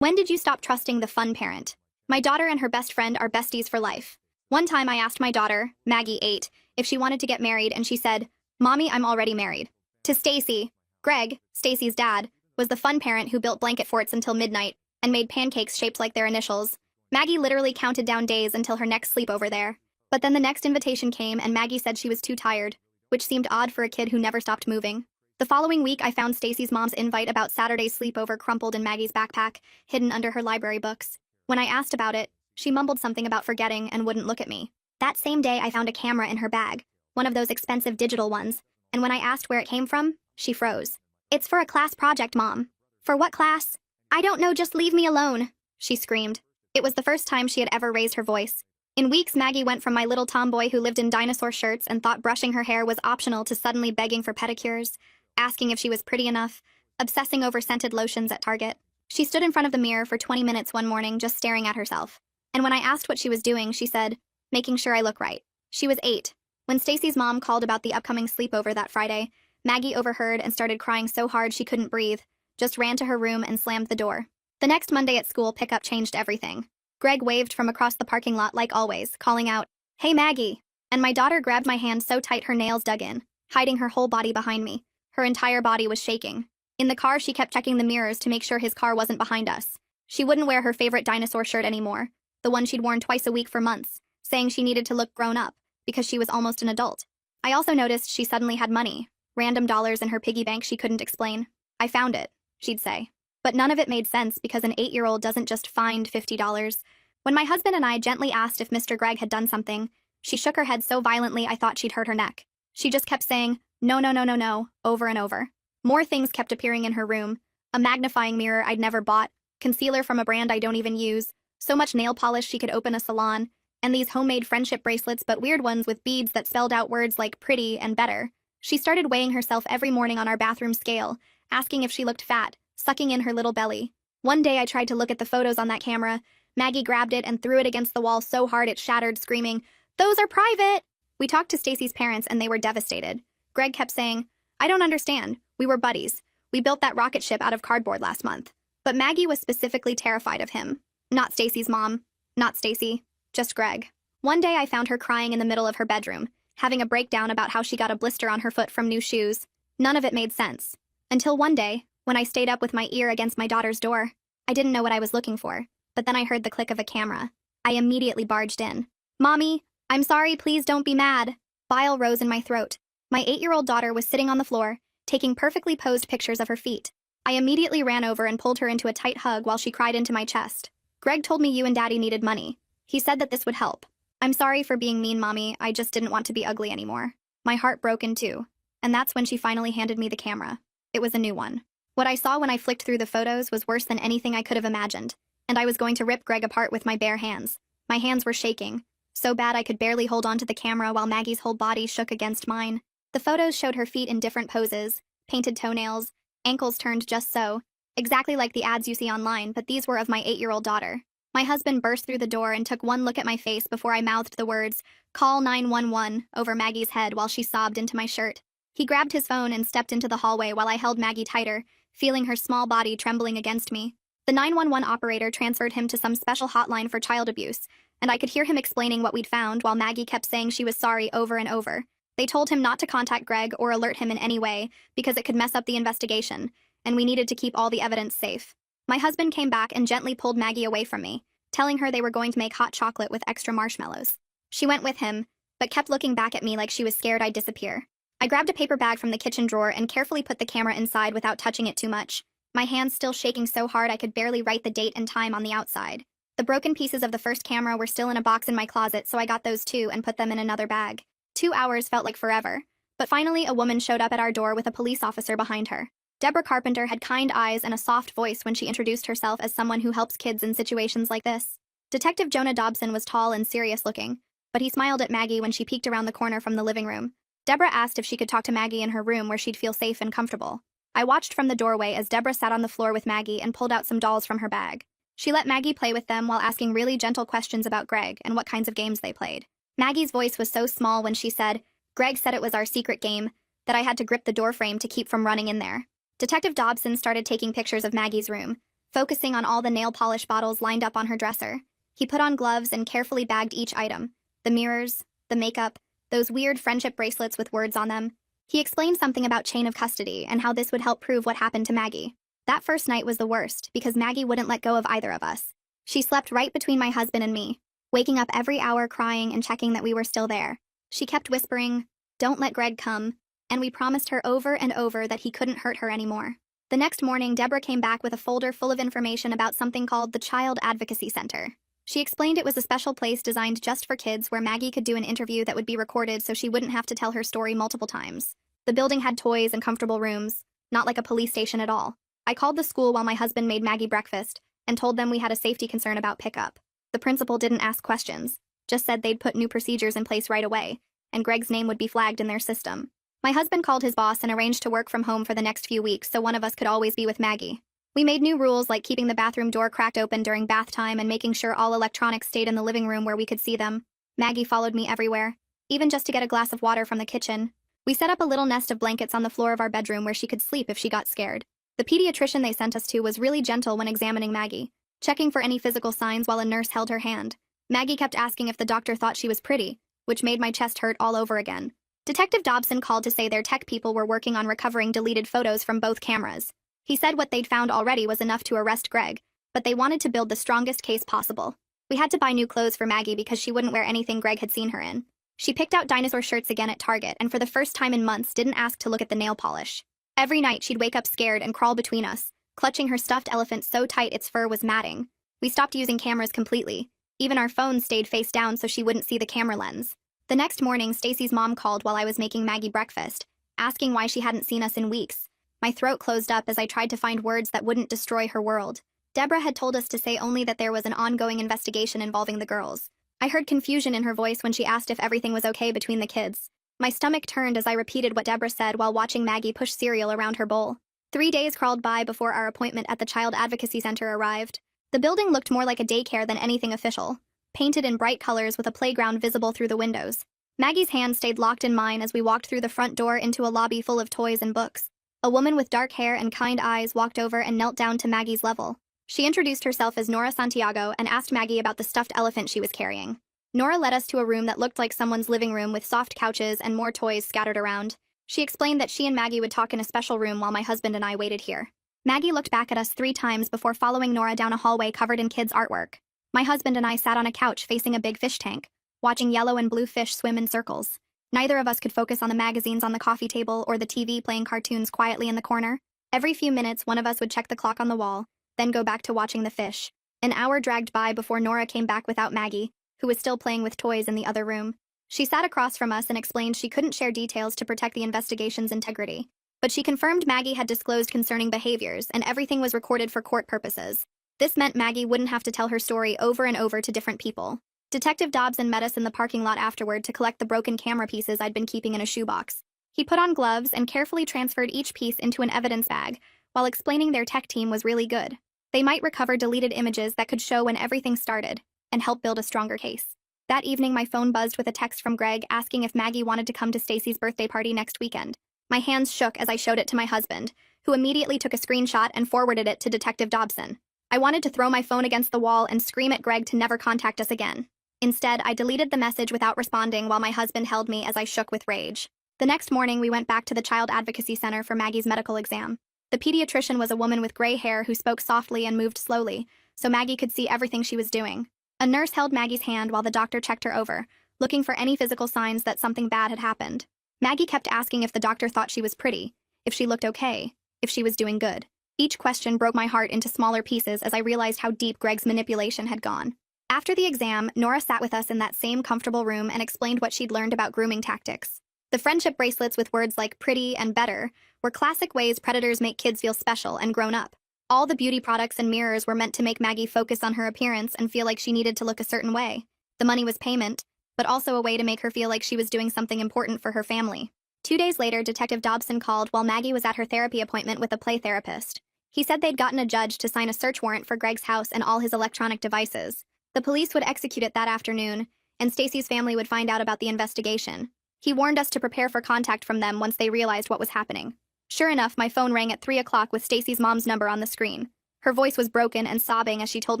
When did you stop trusting the fun parent? My daughter and her best friend are besties for life. One time I asked my daughter, Maggie 8, if she wanted to get married and she said, "Mommy, I'm already married." To Stacy, Greg, Stacy's dad, was the fun parent who built blanket forts until midnight and made pancakes shaped like their initials. Maggie literally counted down days until her next sleepover there. But then the next invitation came and Maggie said she was too tired, which seemed odd for a kid who never stopped moving. The following week, I found Stacy's mom's invite about Saturday's sleepover crumpled in Maggie's backpack, hidden under her library books. When I asked about it, she mumbled something about forgetting and wouldn't look at me. That same day, I found a camera in her bag, one of those expensive digital ones, and when I asked where it came from, she froze. "It's for a class project, Mom." "For what class?" "I don't know, just leave me alone," she screamed. It was the first time she had ever raised her voice. In weeks, Maggie went from my little tomboy who lived in dinosaur shirts and thought brushing her hair was optional to suddenly begging for pedicures, asking if she was pretty enough, obsessing over scented lotions at Target. She stood in front of the mirror for 20 minutes one morning just staring at herself. And when I asked what she was doing, she said, "Making sure I look right." She was 8. When Stacy's mom called about the upcoming sleepover that Friday, Maggie overheard and started crying so hard she couldn't breathe, just ran to her room and slammed the door. The next Monday at school, pickup changed everything. Greg waved from across the parking lot like always, calling out, "Hey, Maggie!" And my daughter grabbed my hand so tight her nails dug in, hiding her whole body behind me. Her entire body was shaking. In the car, she kept checking the mirrors to make sure his car wasn't behind us. She wouldn't wear her favorite dinosaur shirt anymore, the one she'd worn twice a week for months, saying she needed to look grown up, because she was almost an adult. I also noticed she suddenly had money, random dollars in her piggy bank she couldn't explain. "I found it," she'd say. But none of it made sense because an 8-year-old doesn't just find $50. When my husband and I gently asked if Mr. Greg had done something, she shook her head so violently I thought she'd hurt her neck. She just kept saying, "No, no, no, no, no," over and over. More things kept appearing in her room. A magnifying mirror I'd never bought, concealer from a brand I don't even use, so much nail polish she could open a salon, and these homemade friendship bracelets but weird ones with beads that spelled out words like pretty and better. She started weighing herself every morning on our bathroom scale, asking if she looked fat, sucking in her little belly. One day I tried to look at the photos on that camera. Maggie grabbed it and threw it against the wall so hard it shattered, screaming, "Those are private!" We talked to Stacy's parents and they were devastated. Greg kept saying, "I don't understand. We were buddies. We built that rocket ship out of cardboard last month." But Maggie was specifically terrified of him. Not Stacy's mom. Not Stacy. Just Greg. One day I found her crying in the middle of her bedroom, having a breakdown about how she got a blister on her foot from new shoes. None of it made sense. Until one day, when I stayed up with my ear against my daughter's door. I didn't know what I was looking for, but then I heard the click of a camera. I immediately barged in. "Mommy, I'm sorry, please don't be mad." Bile rose in my throat. My 8-year-old daughter was sitting on the floor, taking perfectly posed pictures of her feet. I immediately ran over and pulled her into a tight hug while she cried into my chest. "Greg told me you and Daddy needed money. He said that this would help. I'm sorry for being mean, Mommy. I just didn't want to be ugly anymore." My heart broke in two, and that's when she finally handed me the camera. It was a new one. What I saw when I flicked through the photos was worse than anything I could have imagined, and I was going to rip Greg apart with my bare hands. My hands were shaking, so bad I could barely hold onto the camera while Maggie's whole body shook against mine. The photos showed her feet in different poses, painted toenails, ankles turned just so, exactly like the ads you see online, but these were of my 8-year-old daughter. My husband burst through the door and took one look at my face before I mouthed the words, "Call 911, over Maggie's head while she sobbed into my shirt. He grabbed his phone and stepped into the hallway while I held Maggie tighter, feeling her small body trembling against me. The 911 operator transferred him to some special hotline for child abuse, and I could hear him explaining what we'd found while Maggie kept saying she was sorry over and over. They told him not to contact Greg or alert him in any way because it could mess up the investigation, and we needed to keep all the evidence safe. My husband came back and gently pulled Maggie away from me, telling her they were going to make hot chocolate with extra marshmallows. She went with him, but kept looking back at me like she was scared I'd disappear. I grabbed a paper bag from the kitchen drawer and carefully put the camera inside without touching it too much, my hands still shaking so hard I could barely write the date and time on the outside. The broken pieces of the first camera were still in a box in my closet, so I got those too and put them in another bag. 2 hours felt like forever, but finally a woman showed up at our door with a police officer behind her. Deborah Carpenter had kind eyes and a soft voice when she introduced herself as someone who helps kids in situations like this. Detective Jonah Dobson was tall and serious looking, but he smiled at Maggie when she peeked around the corner from the living room. Deborah asked if she could talk to Maggie in her room where she'd feel safe and comfortable. I watched from the doorway as Deborah sat on the floor with Maggie and pulled out some dolls from her bag. She let Maggie play with them while asking really gentle questions about Greg and what kinds of games they played. Maggie's voice was so small when she said, "Greg said it was our secret game," that I had to grip the doorframe to keep from running in there. Detective Dobson started taking pictures of Maggie's room, focusing on all the nail polish bottles lined up on her dresser. He put on gloves and carefully bagged each item: the mirrors, the makeup, those weird friendship bracelets with words on them. He explained something about chain of custody and how this would help prove what happened to Maggie. That first night was the worst because Maggie wouldn't let go of either of us. She slept right between my husband and me, waking up every hour crying and checking that we were still there. She kept whispering, "Don't let Greg come," and we promised her over and over that he couldn't hurt her anymore. The next morning, Deborah came back with a folder full of information about something called the Child Advocacy Center. She explained it was a special place designed just for kids where Maggie could do an interview that would be recorded so she wouldn't have to tell her story multiple times. The building had toys and comfortable rooms, not like a police station at all. I called the school while my husband made Maggie breakfast and told them we had a safety concern about pickup. The principal didn't ask questions, just said they'd put new procedures in place right away, and Greg's name would be flagged in their system. My husband called his boss and arranged to work from home for the next few weeks so one of us could always be with Maggie. We made new rules like keeping the bathroom door cracked open during bath time and making sure all electronics stayed in the living room where we could see them. Maggie followed me everywhere, even just to get a glass of water from the kitchen. We set up a little nest of blankets on the floor of our bedroom where she could sleep if she got scared. The pediatrician they sent us to was really gentle when examining Maggie, checking for any physical signs while a nurse held her hand. Maggie kept asking if the doctor thought she was pretty, which made my chest hurt all over again. Detective Dobson called to say their tech people were working on recovering deleted photos from both cameras. He said what they'd found already was enough to arrest Greg, but they wanted to build the strongest case possible. We had to buy new clothes for Maggie because she wouldn't wear anything Greg had seen her in. She picked out dinosaur shirts again at Target and for the first time in months didn't ask to look at the nail polish. Every night she'd wake up scared and crawl between us, clutching her stuffed elephant so tight its fur was matting. We stopped using cameras completely. Even our phones stayed face down so she wouldn't see the camera lens. The next morning, Stacy's mom called while I was making Maggie breakfast, asking why she hadn't seen us in weeks. My throat closed up as I tried to find words that wouldn't destroy her world. Deborah had told us to say only that there was an ongoing investigation involving the girls. I heard confusion in her voice when she asked if everything was okay between the kids. My stomach turned as I repeated what Deborah said while watching Maggie push cereal around her bowl. 3 days crawled by before our appointment at the Child Advocacy Center arrived. The building looked more like a daycare than anything official, painted in bright colors with a playground visible through the windows. Maggie's hand stayed locked in mine as we walked through the front door into a lobby full of toys and books. A woman with dark hair and kind eyes walked over and knelt down to Maggie's level. She introduced herself as Nora Santiago and asked Maggie about the stuffed elephant she was carrying. Nora led us to a room that looked like someone's living room with soft couches and more toys scattered around. She explained that she and Maggie would talk in a special room while my husband and I waited here. Maggie looked back at us 3 times before following Nora down a hallway covered in kids' artwork. My husband and I sat on a couch facing a big fish tank, watching yellow and blue fish swim in circles. Neither of us could focus on the magazines on the coffee table or the TV playing cartoons quietly in the corner. Every few minutes, one of us would check the clock on the wall, then go back to watching the fish. An hour dragged by before Nora came back without Maggie, who was still playing with toys in the other room. She sat across from us and explained she couldn't share details to protect the investigation's integrity. But she confirmed Maggie had disclosed concerning behaviors and everything was recorded for court purposes. This meant Maggie wouldn't have to tell her story over and over to different people. Detective Dobson met us in the parking lot afterward to collect the broken camera pieces I'd been keeping in a shoebox. He put on gloves and carefully transferred each piece into an evidence bag, while explaining their tech team was really good. They might recover deleted images that could show when everything started, and help build a stronger case. That evening, my phone buzzed with a text from Greg asking if Maggie wanted to come to Stacy's birthday party next weekend. My hands shook as I showed it to my husband, who immediately took a screenshot and forwarded it to Detective Dobson. I wanted to throw my phone against the wall and scream at Greg to never contact us again. Instead, I deleted the message without responding while my husband held me as I shook with rage. The next morning, we went back to the Child Advocacy Center for Maggie's medical exam. The pediatrician was a woman with gray hair who spoke softly and moved slowly, so Maggie could see everything she was doing. A nurse held Maggie's hand while the doctor checked her over, looking for any physical signs that something bad had happened. Maggie kept asking if the doctor thought she was pretty, if she looked okay, if she was doing good. Each question broke my heart into smaller pieces as I realized how deep Greg's manipulation had gone. After the exam, Nora sat with us in that same comfortable room and explained what she'd learned about grooming tactics. The friendship bracelets with words like pretty and better were classic ways predators make kids feel special and grown up. All the beauty products and mirrors were meant to make Maggie focus on her appearance and feel like she needed to look a certain way. The money was payment, but also a way to make her feel like she was doing something important for her family. 2 days later, Detective Dobson called while Maggie was at her therapy appointment with a play therapist. He said they'd gotten a judge to sign a search warrant for Greg's house and all his electronic devices. The police would execute it that afternoon, and Stacy's family would find out about the investigation. He warned us to prepare for contact from them once they realized what was happening. Sure enough, my phone rang at 3 o'clock with Stacy's mom's number on the screen. Her voice was broken and sobbing as she told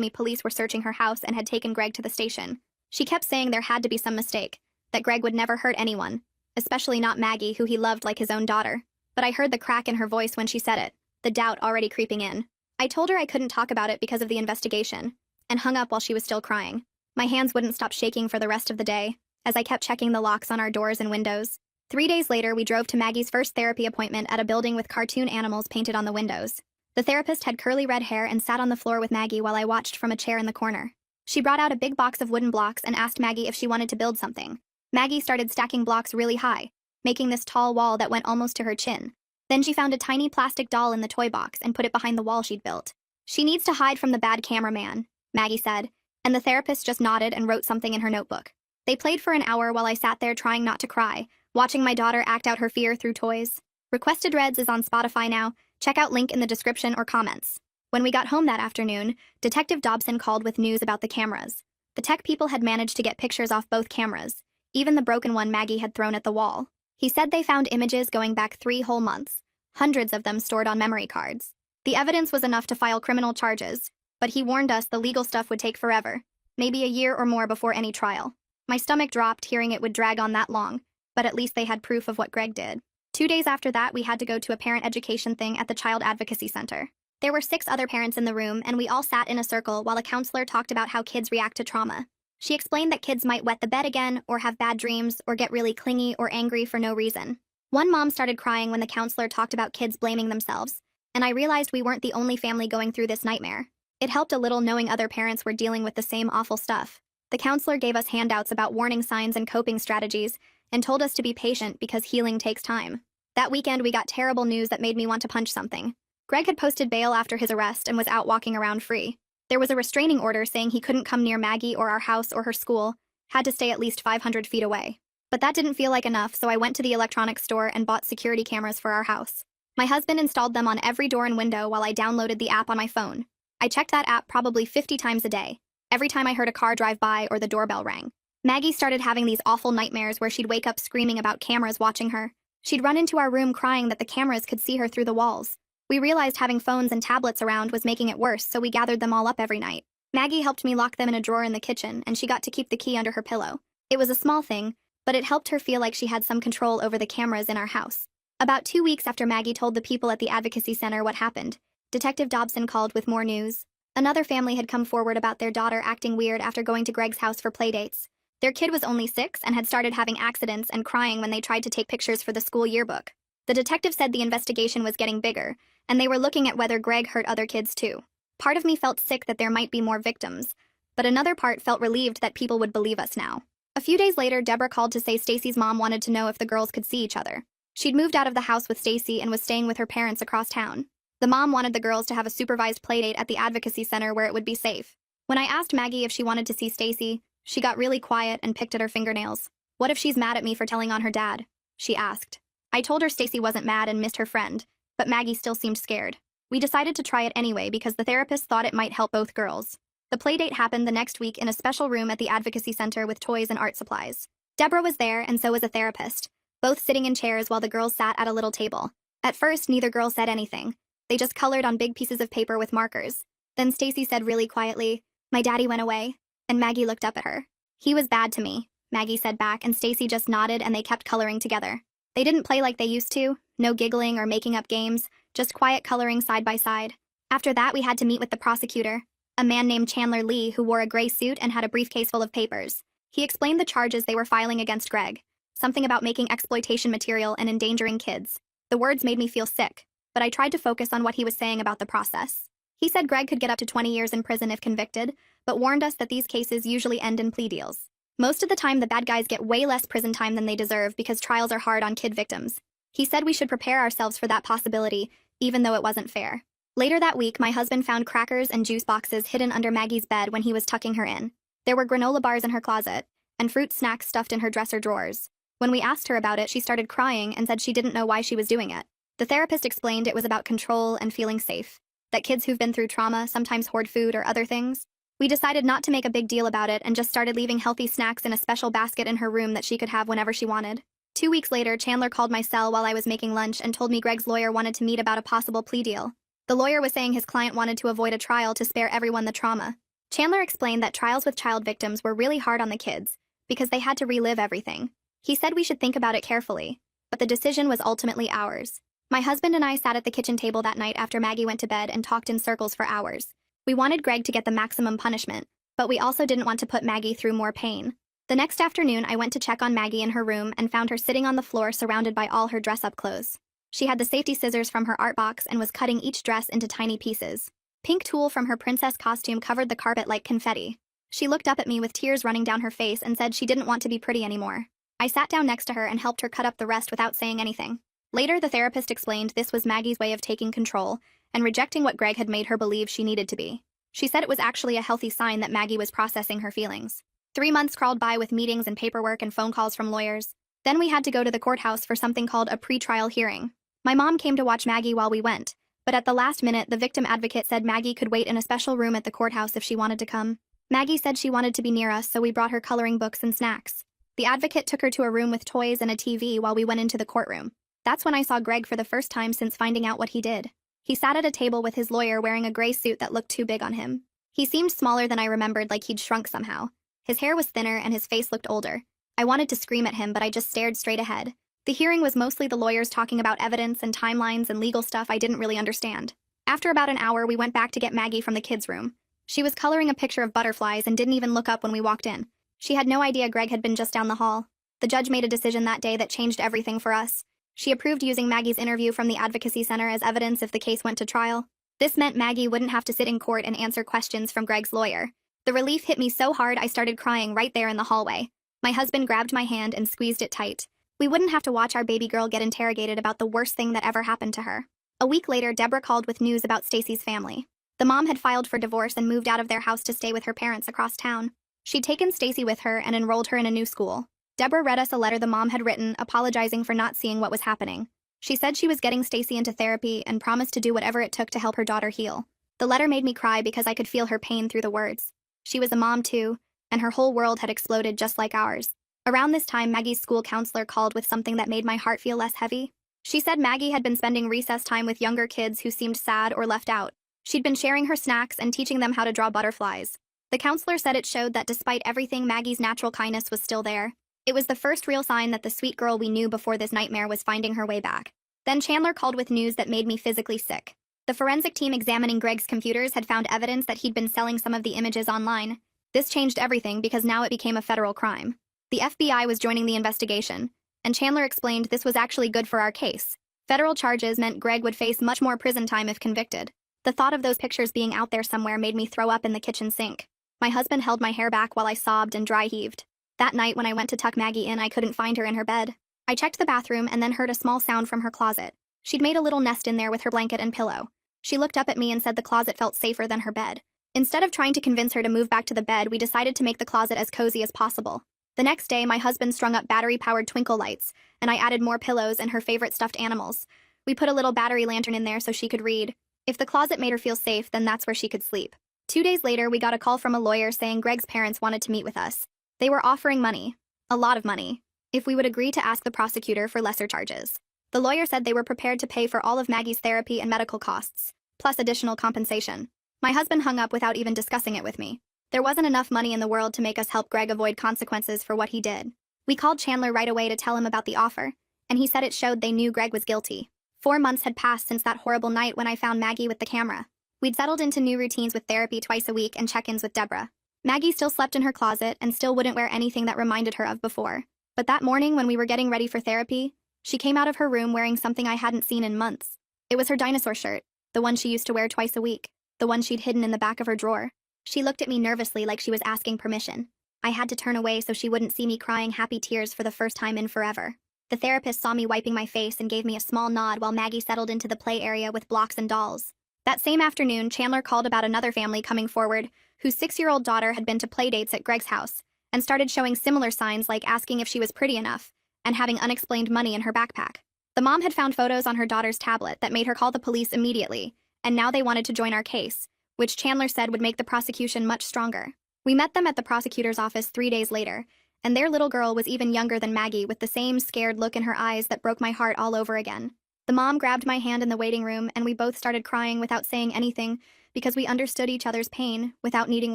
me police were searching her house and had taken Greg to the station. She kept saying there had to be some mistake, that Greg would never hurt anyone, especially not Maggie, who he loved like his own daughter. But I heard the crack in her voice when she said it, the doubt already creeping in. I told her I couldn't talk about it because of the investigation, and hung up while she was still crying. My hands wouldn't stop shaking for the rest of the day, as I kept checking the locks on our doors and windows. 3 days later, we drove to Maggie's first therapy appointment at a building with cartoon animals painted on the windows. The therapist had curly red hair and sat on the floor with Maggie while I watched from a chair in the corner. She brought out a big box of wooden blocks and asked Maggie if she wanted to build something. Maggie started stacking blocks really high, making this tall wall that went almost to her chin. Then she found a tiny plastic doll in the toy box and put it behind the wall she'd built. "She needs to hide from the bad cameraman," Maggie said, and the therapist just nodded and wrote something in her notebook. They played for an hour while I sat there trying not to cry, watching my daughter act out her fear through toys. Requested Reds is on Spotify now. Check out link in the description or comments. When we got home that afternoon, Detective Dobson called with news about the cameras. The tech people had managed to get pictures off both cameras, even the broken one Maggie had thrown at the wall. He said they found images going back 3 whole months, hundreds of them stored on memory cards. The evidence was enough to file criminal charges, but he warned us the legal stuff would take forever, maybe a year or more before any trial. My stomach dropped hearing it would drag on that long, but at least they had proof of what Greg did. 2 days after that, we had to go to a parent education thing at the Child Advocacy Center. There were 6 other parents in the room, and we all sat in a circle while a counselor talked about how kids react to trauma. She explained that kids might wet the bed again, or have bad dreams, or get really clingy or angry for no reason. One mom started crying when the counselor talked about kids blaming themselves, and I realized we weren't the only family going through this nightmare. It helped a little knowing other parents were dealing with the same awful stuff. The counselor gave us handouts about warning signs and coping strategies, and told us to be patient because healing takes time. That weekend, we got terrible news that made me want to punch something. Greg had posted bail after his arrest and was out walking around free. There was a restraining order saying he couldn't come near Maggie or our house or her school, had to stay at least 500 feet away. But that didn't feel like enough, so I went to the electronics store and bought security cameras for our house. My husband installed them on every door and window while I downloaded the app on my phone. I checked that app probably 50 times a day, every time I heard a car drive by or the doorbell rang. Maggie started having these awful nightmares where she'd wake up screaming about cameras watching her. She'd run into our room crying that the cameras could see her through the walls. We realized having phones and tablets around was making it worse, so we gathered them all up every night. Maggie helped me lock them in a drawer in the kitchen, and she got to keep the key under her pillow. It was a small thing, but it helped her feel like she had some control over the cameras in our house. About 2 weeks after Maggie told the people at the advocacy center what happened, Detective Dobson called with more news. Another family had come forward about their daughter acting weird after going to Greg's house for playdates. Their kid was only 6 and had started having accidents and crying when they tried to take pictures for the school yearbook. The detective said the investigation was getting bigger, and they were looking at whether Greg hurt other kids too. Part of me felt sick that there might be more victims, but another part felt relieved that people would believe us now. A few days later, Deborah called to say Stacy's mom wanted to know if the girls could see each other. She'd moved out of the house with Stacy and was staying with her parents across town. The mom wanted the girls to have a supervised playdate at the advocacy center where it would be safe. When I asked Maggie if she wanted to see Stacy, she got really quiet and picked at her fingernails. "What if she's mad at me for telling on her dad?" she asked. I told her Stacy wasn't mad and missed her friend, but Maggie still seemed scared. We decided to try it anyway because the therapist thought it might help both girls. The playdate happened the next week in a special room at the advocacy center with toys and art supplies. Deborah was there, and so was a therapist, both sitting in chairs while the girls sat at a little table. At first, neither girl said anything. They just colored on big pieces of paper with markers. Then Stacy said really quietly, "My daddy went away," and Maggie looked up at her. "He was bad to me," Maggie said back, and Stacy just nodded and they kept coloring together. They didn't play like they used to, no giggling or making up games, just quiet coloring side by side. After that, we had to meet with the prosecutor, a man named Chandler Lee who wore a gray suit and had a briefcase full of papers. He explained the charges they were filing against Greg, something about making exploitation material and endangering kids. The words made me feel sick, but I tried to focus on what he was saying about the process. He said Greg could get up to 20 years in prison if convicted, but warned us that these cases usually end in plea deals. Most of the time, the bad guys get way less prison time than they deserve because trials are hard on kid victims. He said we should prepare ourselves for that possibility, even though it wasn't fair. Later that week, my husband found crackers and juice boxes hidden under Maggie's bed when he was tucking her in. There were granola bars in her closet, and fruit snacks stuffed in her dresser drawers. When we asked her about it, she started crying and said she didn't know why she was doing it. The therapist explained it was about control and feeling safe, that kids who've been through trauma sometimes hoard food or other things. We decided not to make a big deal about it and just started leaving healthy snacks in a special basket in her room that she could have whenever she wanted. 2 weeks later, Chandler called my cell while I was making lunch and told me Greg's lawyer wanted to meet about a possible plea deal. The lawyer was saying his client wanted to avoid a trial to spare everyone the trauma. Chandler explained that trials with child victims were really hard on the kids because they had to relive everything. He said we should think about it carefully, but the decision was ultimately ours. My husband and I sat at the kitchen table that night after Maggie went to bed and talked in circles for hours. We wanted Greg to get the maximum punishment, but we also didn't want to put Maggie through more pain. The next afternoon, I went to check on Maggie in her room and found her sitting on the floor surrounded by all her dress-up clothes. She had the safety scissors from her art box and was cutting each dress into tiny pieces. Pink tulle from her princess costume covered the carpet like confetti. She looked up at me with tears running down her face and said she didn't want to be pretty anymore. I sat down next to her and helped her cut up the rest without saying anything. Later, the therapist explained this was Maggie's way of taking control and rejecting what Greg had made her believe she needed to be. She said it was actually a healthy sign that Maggie was processing her feelings. 3 months crawled by with meetings and paperwork and phone calls from lawyers. Then we had to go to the courthouse for something called a pre-trial hearing. My mom came to watch Maggie while we went, but at the last minute, the victim advocate said Maggie could wait in a special room at the courthouse if she wanted to come. Maggie said she wanted to be near us, so we brought her coloring books and snacks. The advocate took her to a room with toys and a TV while we went into the courtroom. That's when I saw Greg for the first time since finding out what he did. He sat at a table with his lawyer wearing a gray suit that looked too big on him. He seemed smaller than I remembered, like he'd shrunk somehow. His hair was thinner and his face looked older. I wanted to scream at him, but I just stared straight ahead. The hearing was mostly the lawyers talking about evidence and timelines and legal stuff I didn't really understand. After about an hour, we went back to get Maggie from the kids' room. She was coloring a picture of butterflies and didn't even look up when we walked in. She had no idea Greg had been just down the hall. The judge made a decision that day that changed everything for us. She approved using Maggie's interview from the Advocacy Center as evidence if the case went to trial. This meant Maggie wouldn't have to sit in court and answer questions from Greg's lawyer. The relief hit me so hard I started crying right there in the hallway. My husband grabbed my hand and squeezed it tight. We wouldn't have to watch our baby girl get interrogated about the worst thing that ever happened to her. A week later, Deborah called with news about Stacy's family. The mom had filed for divorce and moved out of their house to stay with her parents across town. She'd taken Stacy with her and enrolled her in a new school. Deborah read us a letter the mom had written, apologizing for not seeing what was happening. She said she was getting Stacy into therapy and promised to do whatever it took to help her daughter heal. The letter made me cry because I could feel her pain through the words. She was a mom too, and her whole world had exploded just like ours. Around this time, Maggie's school counselor called with something that made my heart feel less heavy. She said Maggie had been spending recess time with younger kids who seemed sad or left out. She'd been sharing her snacks and teaching them how to draw butterflies. The counselor said it showed that despite everything, Maggie's natural kindness was still there. It was the first real sign that the sweet girl we knew before this nightmare was finding her way back. Then Chandler called with news that made me physically sick. The forensic team examining Greg's computers had found evidence that he'd been selling some of the images online. This changed everything because now it became a federal crime. The FBI was joining the investigation, and Chandler explained this was actually good for our case. Federal charges meant Greg would face much more prison time if convicted. The thought of those pictures being out there somewhere made me throw up in the kitchen sink. My husband held my hair back while I sobbed and dry heaved. That night when I went to tuck Maggie in, I couldn't find her in her bed. I checked the bathroom and then heard a small sound from her closet. She'd made a little nest in there with her blanket and pillow. She looked up at me and said the closet felt safer than her bed. Instead of trying to convince her to move back to the bed, we decided to make the closet as cozy as possible. The next day, my husband strung up battery-powered twinkle lights, and I added more pillows and her favorite stuffed animals. We put a little battery lantern in there so she could read. If the closet made her feel safe, then that's where she could sleep. 2 days later, we got a call from a lawyer saying Greg's parents wanted to meet with us. They were offering money, a lot of money, if we would agree to ask the prosecutor for lesser charges. The lawyer said they were prepared to pay for all of Maggie's therapy and medical costs, plus additional compensation. My husband hung up without even discussing it with me. There wasn't enough money in the world to make us help Greg avoid consequences for what he did. We called Chandler right away to tell him about the offer, and he said it showed they knew Greg was guilty. 4 months had passed since that horrible night when I found Maggie with the camera. We'd settled into new routines with therapy twice a week and check-ins with Deborah. Maggie still slept in her closet and still wouldn't wear anything that reminded her of before. But that morning when we were getting ready for therapy, she came out of her room wearing something I hadn't seen in months. It was her dinosaur shirt, the one she used to wear twice a week, the one she'd hidden in the back of her drawer. She looked at me nervously like she was asking permission. I had to turn away so she wouldn't see me crying happy tears for the first time in forever. The therapist saw me wiping my face and gave me a small nod while Maggie settled into the play area with blocks and dolls. That same afternoon, Chandler called about another family coming forward, whose 6-year-old daughter had been to play dates at Greg's house, and started showing similar signs like asking if she was pretty enough, and having unexplained money in her backpack. The mom had found photos on her daughter's tablet that made her call the police immediately, and now they wanted to join our case, which Chandler said would make the prosecution much stronger. We met them at the prosecutor's office 3 days later, and their little girl was even younger than Maggie with the same scared look in her eyes that broke my heart all over again. The mom grabbed my hand in the waiting room, and we both started crying without saying anything because we understood each other's pain without needing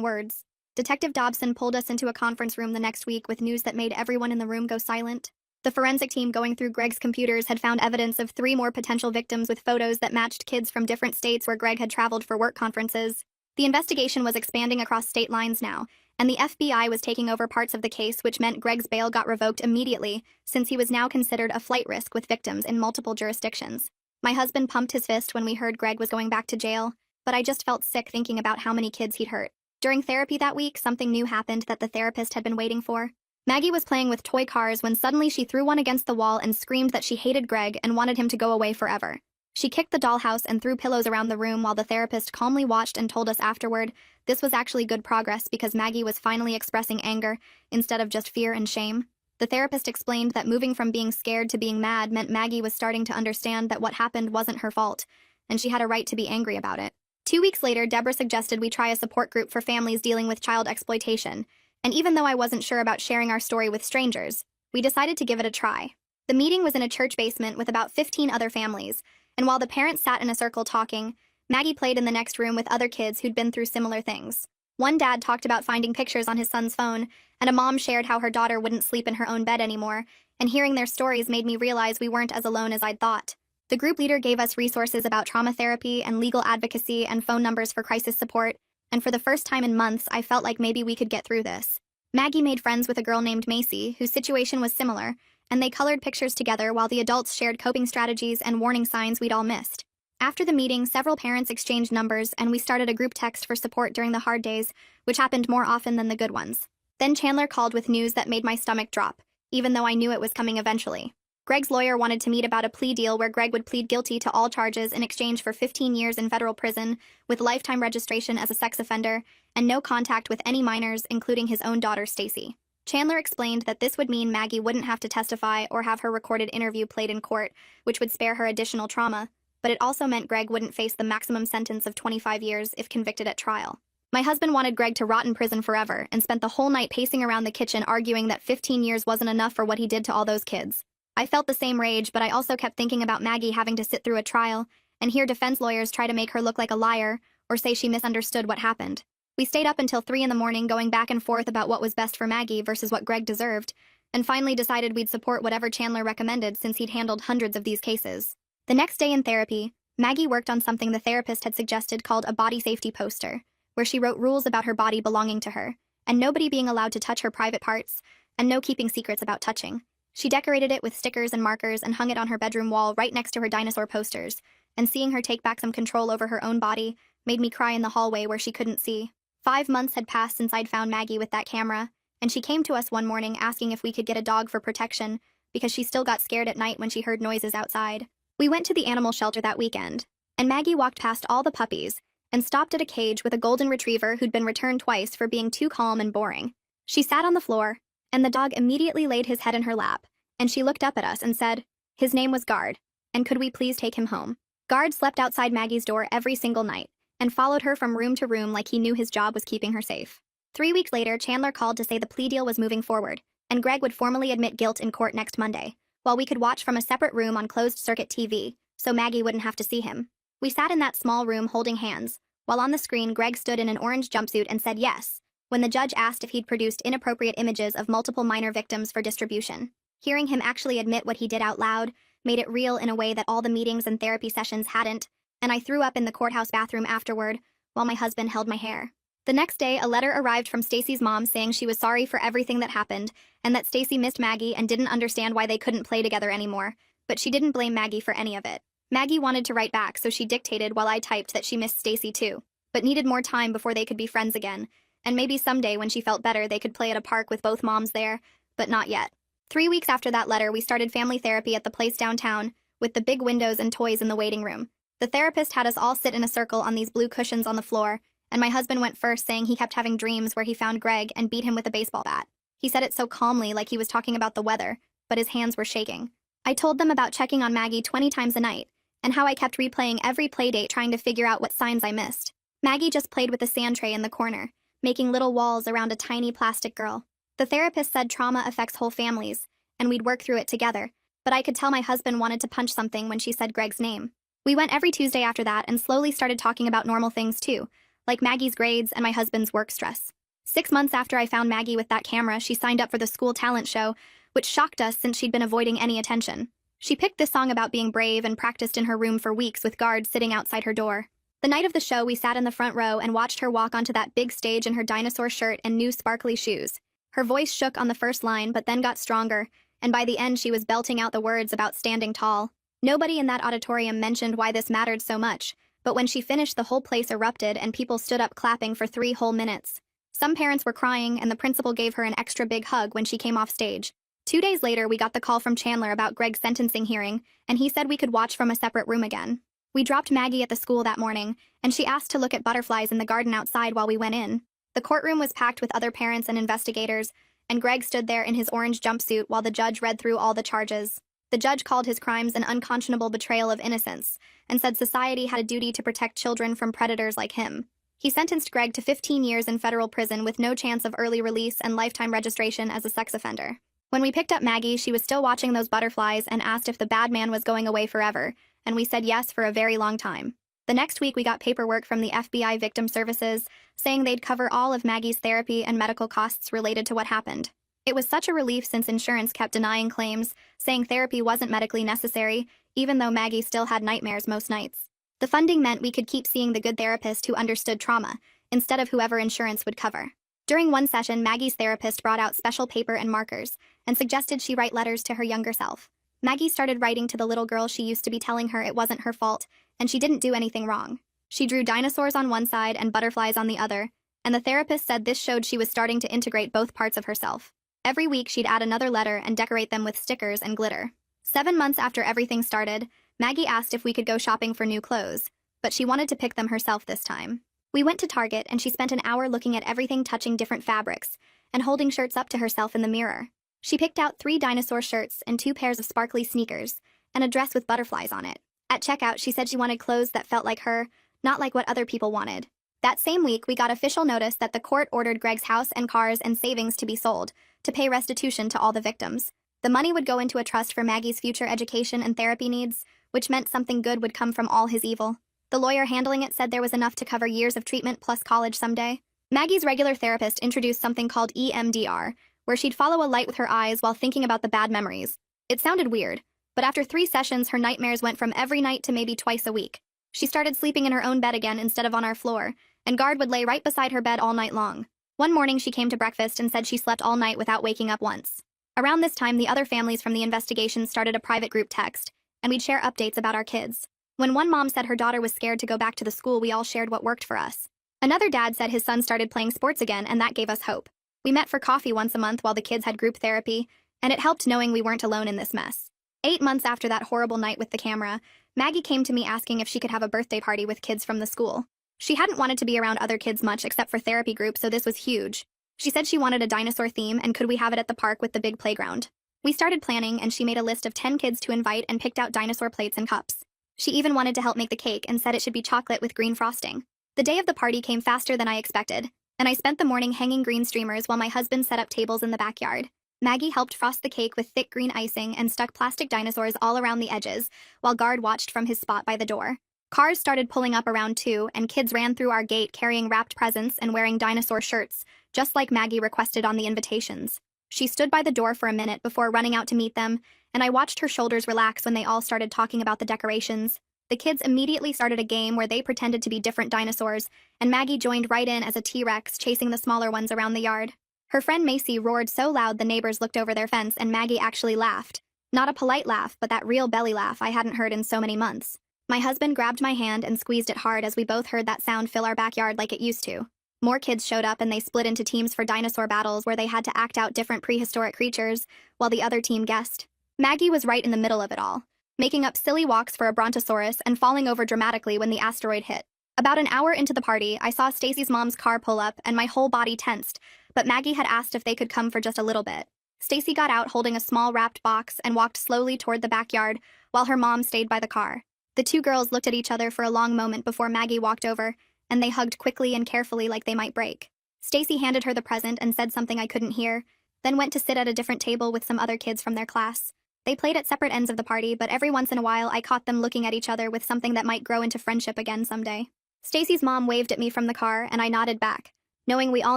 words. Detective Dobson pulled us into a conference room the next week with news that made everyone in the room go silent. The forensic team going through Greg's computers had found evidence of 3 more potential victims with photos that matched kids from different states where Greg had traveled for work conferences. The investigation was expanding across state lines now, and the FBI was taking over parts of the case, which meant Greg's bail got revoked immediately, since he was now considered a flight risk with victims in multiple jurisdictions. My husband pumped his fist when we heard Greg was going back to jail, but I just felt sick thinking about how many kids he'd hurt. During therapy that week, something new happened that the therapist had been waiting for. Maggie was playing with toy cars when suddenly she threw one against the wall and screamed that she hated Greg and wanted him to go away forever. She kicked the dollhouse and threw pillows around the room while the therapist calmly watched and told us afterward this was actually good progress because Maggie was finally expressing anger instead of just fear and shame. The therapist explained that moving from being scared to being mad meant Maggie was starting to understand that what happened wasn't her fault, and she had a right to be angry about it. 2 weeks later, Deborah suggested we try a support group for families dealing with child exploitation, and even though I wasn't sure about sharing our story with strangers, we decided to give it a try. The meeting was in a church basement with about 15 other families, and while the parents sat in a circle talking, Maggie played in the next room with other kids who'd been through similar things. One dad talked about finding pictures on his son's phone, and a mom shared how her daughter wouldn't sleep in her own bed anymore, and hearing their stories made me realize we weren't as alone as I'd thought. The group leader gave us resources about trauma therapy and legal advocacy and phone numbers for crisis support, and for the first time in months, I felt like maybe we could get through this. Maggie made friends with a girl named Macy, whose situation was similar, and they colored pictures together while the adults shared coping strategies and warning signs we'd all missed. After the meeting, several parents exchanged numbers, and we started a group text for support during the hard days, which happened more often than the good ones. Then Chandler called with news that made my stomach drop, even though I knew it was coming eventually. Greg's lawyer wanted to meet about a plea deal where Greg would plead guilty to all charges in exchange for 15 years in federal prison, with lifetime registration as a sex offender, and no contact with any minors, including his own daughter, Stacy. Chandler explained that this would mean Maggie wouldn't have to testify or have her recorded interview played in court, which would spare her additional trauma, but it also meant Greg wouldn't face the maximum sentence of 25 years if convicted at trial. My husband wanted Greg to rot in prison forever and spent the whole night pacing around the kitchen arguing that 15 years wasn't enough for what he did to all those kids. I felt the same rage, but I also kept thinking about Maggie having to sit through a trial and hear defense lawyers try to make her look like a liar or say she misunderstood what happened. We stayed up until 3 in the morning going back and forth about what was best for Maggie versus what Greg deserved, and finally decided we'd support whatever Chandler recommended since he'd handled hundreds of these cases. The next day in therapy, Maggie worked on something the therapist had suggested called a body safety poster, where she wrote rules about her body belonging to her, and nobody being allowed to touch her private parts, and no keeping secrets about touching. She decorated it with stickers and markers and hung it on her bedroom wall right next to her dinosaur posters, and seeing her take back some control over her own body made me cry in the hallway where she couldn't see. 5 months had passed since I'd found Maggie with that camera, and she came to us one morning asking if we could get a dog for protection because she still got scared at night when she heard noises outside. We went to the animal shelter that weekend, and Maggie walked past all the puppies and stopped at a cage with a golden retriever who'd been returned twice for being too calm and boring. She sat on the floor, and the dog immediately laid his head in her lap, and she looked up at us and said, his name was Guard, and could we please take him home? Guard slept outside Maggie's door every single night, and followed her from room to room like he knew his job was keeping her safe. 3 weeks later, Chandler called to say the plea deal was moving forward, and Greg would formally admit guilt in court next Monday, while we could watch from a separate room on closed-circuit TV, so Maggie wouldn't have to see him. We sat in that small room holding hands, while on the screen Greg stood in an orange jumpsuit and said yes, when the judge asked if he'd produced inappropriate images of multiple minor victims for distribution. Hearing him actually admit what he did out loud made it real in a way that all the meetings and therapy sessions hadn't, and I threw up in the courthouse bathroom afterward, while my husband held my hair. The next day, a letter arrived from Stacy's mom saying she was sorry for everything that happened, and that Stacy missed Maggie and didn't understand why they couldn't play together anymore, but she didn't blame Maggie for any of it. Maggie wanted to write back, so she dictated while I typed that she missed Stacy too, but needed more time before they could be friends again, and maybe someday when she felt better they could play at a park with both moms there, but not yet. 3 weeks after that letter, we started family therapy at the place downtown, with the big windows and toys in the waiting room. The therapist had us all sit in a circle on these blue cushions on the floor, and my husband went first, saying he kept having dreams where he found Greg and beat him with a baseball bat. He said it so calmly, like he was talking about the weather, but his hands were shaking. I told them about checking on Maggie 20 times a night, and how I kept replaying every playdate trying to figure out what signs I missed. Maggie just played with the sand tray in the corner, making little walls around a tiny plastic girl. The therapist said trauma affects whole families, and we'd work through it together, but I could tell my husband wanted to punch something when she said Greg's name. We went every Tuesday after that and slowly started talking about normal things too, like Maggie's grades and my husband's work stress. 6 months after I found Maggie with that camera, she signed up for the school talent show, which shocked us since she'd been avoiding any attention. She picked this song about being brave and practiced in her room for weeks with guards sitting outside her door. The night of the show, we sat in the front row and watched her walk onto that big stage in her dinosaur shirt and new sparkly shoes. Her voice shook on the first line but then got stronger, and by the end she was belting out the words about standing tall. Nobody in that auditorium mentioned why this mattered so much, but when she finished the whole place erupted and people stood up clapping for 3 whole minutes. Some parents were crying and the principal gave her an extra big hug when she came off stage. 2 days later, we got the call from Chandler about Greg's sentencing hearing, and he said we could watch from a separate room again. We dropped Maggie at the school that morning, and she asked to look at butterflies in the garden outside while we went in. The courtroom was packed with other parents and investigators, and Greg stood there in his orange jumpsuit while the judge read through all the charges. The judge called his crimes an unconscionable betrayal of innocence, and said society had a duty to protect children from predators like him. He sentenced Greg to 15 years in federal prison with no chance of early release and lifetime registration as a sex offender. When we picked up Maggie, she was still watching those butterflies and asked if the bad man was going away forever, and we said yes for a very long time. The next week, we got paperwork from the FBI Victim Services saying they'd cover all of Maggie's therapy and medical costs related to what happened. It was such a relief since insurance kept denying claims, saying therapy wasn't medically necessary, even though Maggie still had nightmares most nights. The funding meant we could keep seeing the good therapist who understood trauma, instead of whoever insurance would cover. During one session, Maggie's therapist brought out special paper and markers and suggested she write letters to her younger self. Maggie started writing to the little girl she used to be, telling her it wasn't her fault and she didn't do anything wrong. She drew dinosaurs on one side and butterflies on the other, and the therapist said this showed she was starting to integrate both parts of herself. Every week, she'd add another letter and decorate them with stickers and glitter. 7 months after everything started, Maggie asked if we could go shopping for new clothes, but she wanted to pick them herself this time. We went to Target and she spent an hour looking at everything, touching different fabrics and holding shirts up to herself in the mirror. She picked out 3 dinosaur shirts and 2 pairs of sparkly sneakers and a dress with butterflies on it. At checkout, she said she wanted clothes that felt like her, not like what other people wanted. That same week, we got official notice that the court ordered Greg's house and cars and savings to be sold to pay restitution to all the victims. The money would go into a trust for Maggie's future education and therapy needs, which meant something good would come from all his evil. The lawyer handling it said there was enough to cover years of treatment plus college someday. Maggie's regular therapist introduced something called EMDR, where she'd follow a light with her eyes while thinking about the bad memories. It sounded weird, but after 3 sessions, her nightmares went from every night to maybe twice a week. She started sleeping in her own bed again instead of on our floor, and guard would lay right beside her bed all night long. One morning, she came to breakfast and said she slept all night without waking up once. Around this time, the other families from the investigation started a private group text, and we'd share updates about our kids. When one mom said her daughter was scared to go back to the school, we all shared what worked for us. Another dad said his son started playing sports again, and that gave us hope. We met for coffee once a month while the kids had group therapy, and it helped knowing we weren't alone in this mess. 8 months after that horrible night with the camera, Maggie came to me asking if she could have a birthday party with kids from the school. She hadn't wanted to be around other kids much except for therapy group, so this was huge. She said she wanted a dinosaur theme and could we have it at the park with the big playground. We started planning and she made a list of 10 kids to invite and picked out dinosaur plates and cups. She even wanted to help make the cake and said it should be chocolate with green frosting. The day of the party came faster than I expected, and I spent the morning hanging green streamers while my husband set up tables in the backyard. Maggie helped frost the cake with thick green icing and stuck plastic dinosaurs all around the edges, while guard watched from his spot by the door. Cars started pulling up around too, and kids ran through our gate carrying wrapped presents and wearing dinosaur shirts, just like Maggie requested on the invitations. She stood by the door for a minute before running out to meet them, and I watched her shoulders relax when they all started talking about the decorations. The kids immediately started a game where they pretended to be different dinosaurs, and Maggie joined right in as a T-Rex, chasing the smaller ones around the yard. Her friend Macy roared so loud the neighbors looked over their fence, and Maggie actually laughed. Not a polite laugh, but that real belly laugh I hadn't heard in so many months. My husband grabbed my hand and squeezed it hard as we both heard that sound fill our backyard like it used to. More kids showed up and they split into teams for dinosaur battles where they had to act out different prehistoric creatures, while the other team guessed. Maggie was right in the middle of it all, making up silly walks for a brontosaurus and falling over dramatically when the asteroid hit. About an hour into the party, I saw Stacy's mom's car pull up and my whole body tensed, but Maggie had asked if they could come for just a little bit. Stacy got out holding a small wrapped box and walked slowly toward the backyard while her mom stayed by the car. The 2 girls looked at each other for a long moment before Maggie walked over, and they hugged quickly and carefully like they might break. Stacy handed her the present and said something I couldn't hear, then went to sit at a different table with some other kids from their class. They played at separate ends of the party, but every once in a while I caught them looking at each other with something that might grow into friendship again someday. Stacy's mom waved at me from the car, and I nodded back, knowing we all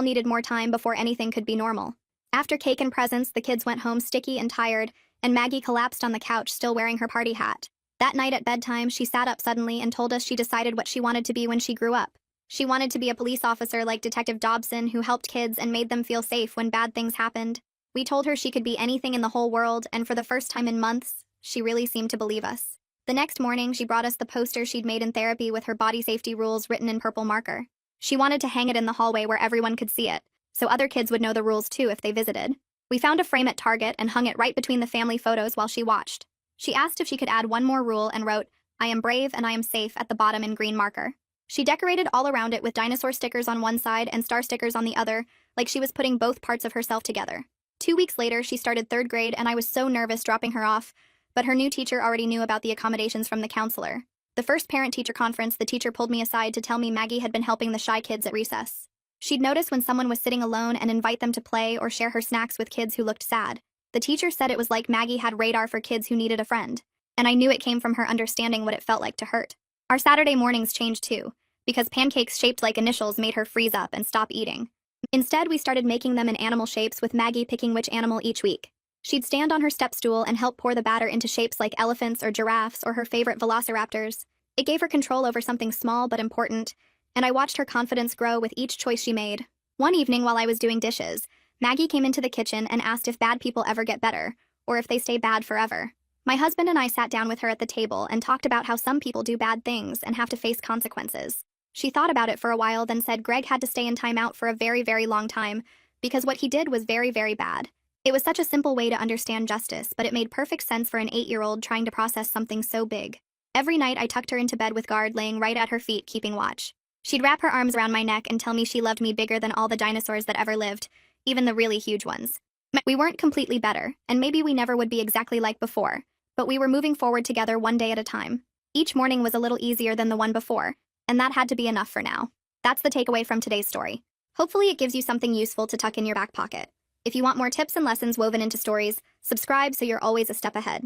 needed more time before anything could be normal. After cake and presents, the kids went home sticky and tired, and Maggie collapsed on the couch still wearing her party hat. That night at bedtime, she sat up suddenly and told us she decided what she wanted to be when she grew up. She wanted to be a police officer like Detective Dobson who helped kids and made them feel safe when bad things happened. We told her she could be anything in the whole world, and for the first time in months, she really seemed to believe us. The next morning, she brought us the poster she'd made in therapy with her body safety rules written in purple marker. She wanted to hang it in the hallway where everyone could see it, so other kids would know the rules too if they visited. We found a frame at Target and hung it right between the family photos while she watched. She asked if she could add one more rule and wrote, "I am brave and I am safe" at the bottom in green marker. She decorated all around it with dinosaur stickers on one side and star stickers on the other, like she was putting both parts of herself together. 2 weeks later, she started 3rd grade and I was so nervous dropping her off, but her new teacher already knew about the accommodations from the counselor. The first parent-teacher conference, the teacher pulled me aside to tell me Maggie had been helping the shy kids at recess. She'd notice when someone was sitting alone and invite them to play or share her snacks with kids who looked sad. The teacher said it was like Maggie had radar for kids who needed a friend, and I knew it came from her understanding what it felt like to hurt. Our Saturday mornings changed too, because pancakes shaped like initials made her freeze up and stop eating. Instead, we started making them in animal shapes with Maggie picking which animal each week. She'd stand on her step stool and help pour the batter into shapes like elephants or giraffes or her favorite velociraptors. It gave her control over something small but important, and I watched her confidence grow with each choice she made. One evening while I was doing dishes, Maggie came into the kitchen and asked if bad people ever get better, or if they stay bad forever. My husband and I sat down with her at the table and talked about how some people do bad things and have to face consequences. She thought about it for a while, then said Greg had to stay in timeout for a very, very long time because what he did was very, very bad. It was such a simple way to understand justice, but it made perfect sense for an 8-year-old trying to process something so big. Every night I tucked her into bed with Guard laying right at her feet, keeping watch. She'd wrap her arms around my neck and tell me she loved me bigger than all the dinosaurs that ever lived, even the really huge ones. We weren't completely better, and maybe we never would be exactly like before, but we were moving forward together one day at a time. Each morning was a little easier than the one before, and that had to be enough for now. That's the takeaway from today's story. Hopefully it gives you something useful to tuck in your back pocket. If you want more tips and lessons woven into stories, subscribe so you're always a step ahead.